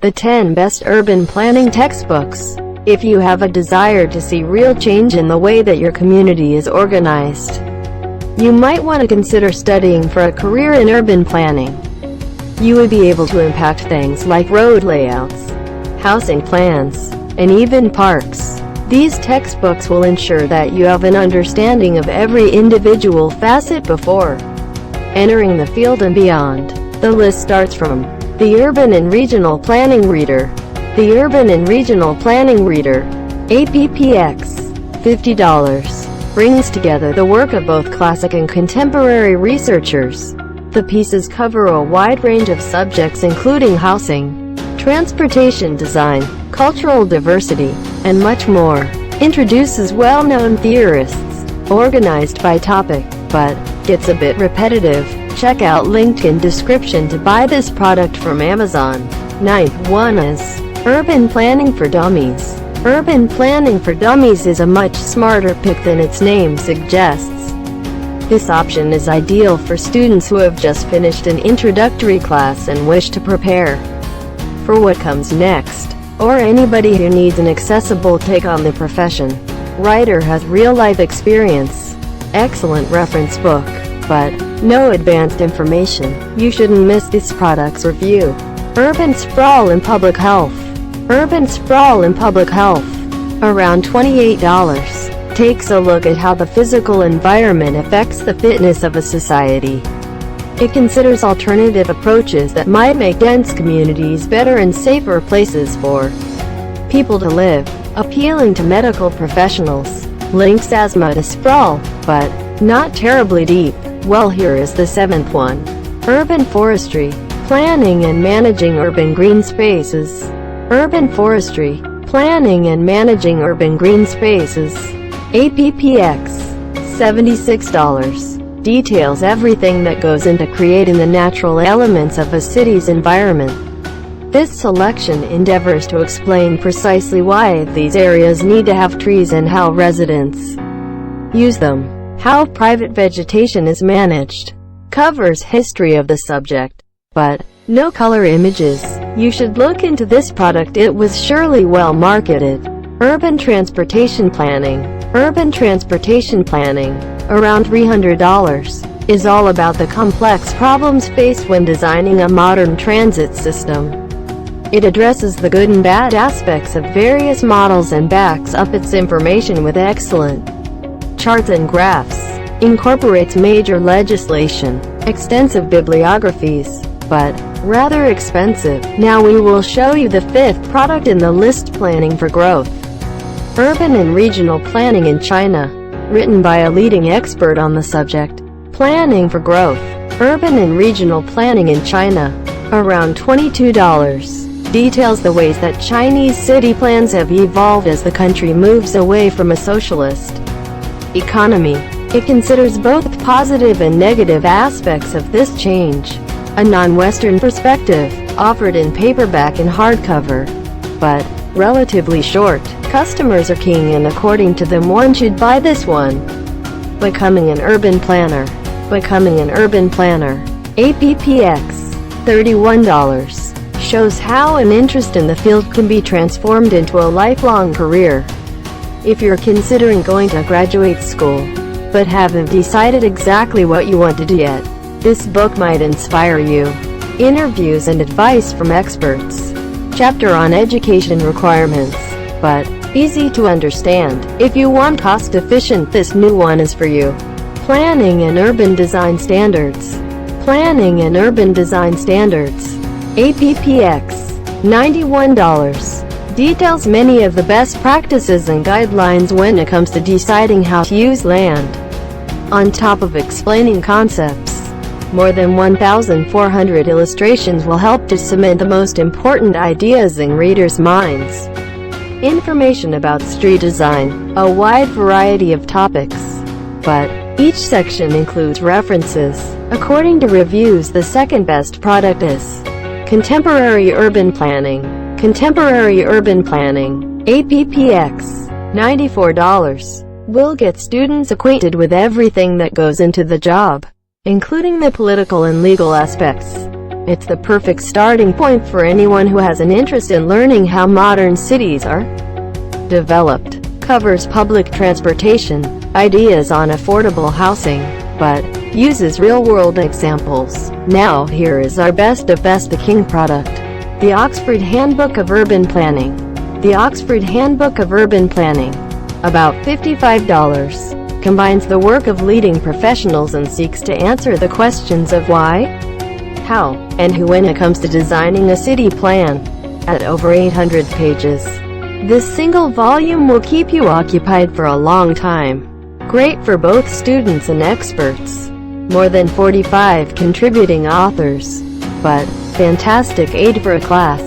The 10 Best Urban Planning Textbooks. If you have a desire to see real change in the way that your community is organized, you might want to consider studying for a career in urban planning. You would be able to impact things like road layouts, housing plans, and even parks. These textbooks will ensure that you have an understanding of every individual facet before entering the field and beyond. The list starts from the Urban and Regional Planning Reader. The Urban and Regional Planning Reader, APPX, $50, brings together the work of both classic and contemporary researchers. The pieces cover a wide range of subjects including housing, transportation design, cultural diversity, and much more. Introduces well-known theorists, organized by topic, but gets a bit repetitive. Check out link in description to buy this product from Amazon. Ninth one is Urban Planning for Dummies. Urban Planning for Dummies is a much smarter pick than its name suggests. This option is ideal for students who have just finished an introductory class and wish to prepare for what comes next, or anybody who needs an accessible take on the profession. Writer has real-life experience. Excellent reference book, but no advanced information. You shouldn't miss this product's review. Urban Sprawl and Public Health. Urban Sprawl and Public Health, around $28, takes a look at how the physical environment affects the fitness of a society. It considers alternative approaches that might make dense communities better and safer places for people to live, appealing to medical professionals. Links asthma to sprawl, but not terribly deep. Well, here is the seventh one. Urban Forestry, Planning and Managing Urban Green Spaces. Urban Forestry, Planning and Managing Urban Green Spaces, APPX, $76. Details everything that goes into creating the natural elements of a city's environment. This selection endeavors to explain precisely why these areas need to have trees and how residents use them, how private vegetation is managed. Covers history of the subject, but no color images. You should look into this product, it was surely well marketed. Urban Transportation Planning. Urban Transportation Planning, around $300, is all about the complex problems faced when designing a modern transit system. It addresses the good and bad aspects of various models and backs up its information with excellent charts and graphs. Incorporates major legislation, extensive bibliographies, but rather expensive. Now we will show you the fifth product in the list, Planning for Growth. Urban and Regional Planning in China, written by a leading expert on the subject. Planning for Growth. Urban and Regional Planning in China, around $22. Details the ways that Chinese city plans have evolved as the country moves away from a socialist economy. It considers both positive and negative aspects of this change. A non-Western perspective, offered in paperback and hardcover, but relatively short. Customers are king, and according to them one should buy this one. Becoming an Urban Planner. Becoming an Urban Planner, APPX, $31, shows how an interest in the field can be transformed into a lifelong career. If you're considering going to graduate school, but haven't decided exactly what you want to do yet, this book might inspire you. Interviews and advice from experts. Chapter on education requirements, but easy to understand. If you want cost efficient, this new one is for you. Planning and Urban Design Standards. Planning and Urban Design Standards, APPX, $91. Details many of the best practices and guidelines when it comes to deciding how to use land. On top of explaining concepts, more than 1,400 illustrations will help to cement the most important ideas in readers' minds. Information about street design, a wide variety of topics, but each section includes references. According to reviews, the second best product is Contemporary Urban Planning. Contemporary Urban Planning, APPX, $94. Will get students acquainted with everything that goes into the job, including the political and legal aspects. It's the perfect starting point for anyone who has an interest in learning how modern cities are developed. Covers public transportation, ideas on affordable housing, but uses real-world examples. Now here is our best of best the King product. The Oxford Handbook of Urban Planning. The Oxford Handbook of Urban Planning, about $55, combines the work of leading professionals and seeks to answer the questions of why, how, and who when it comes to designing a city plan. At over 800 pages, this single volume will keep you occupied for a long time. Great for both students and experts. More than 45 contributing authors. But fantastic aid for a class.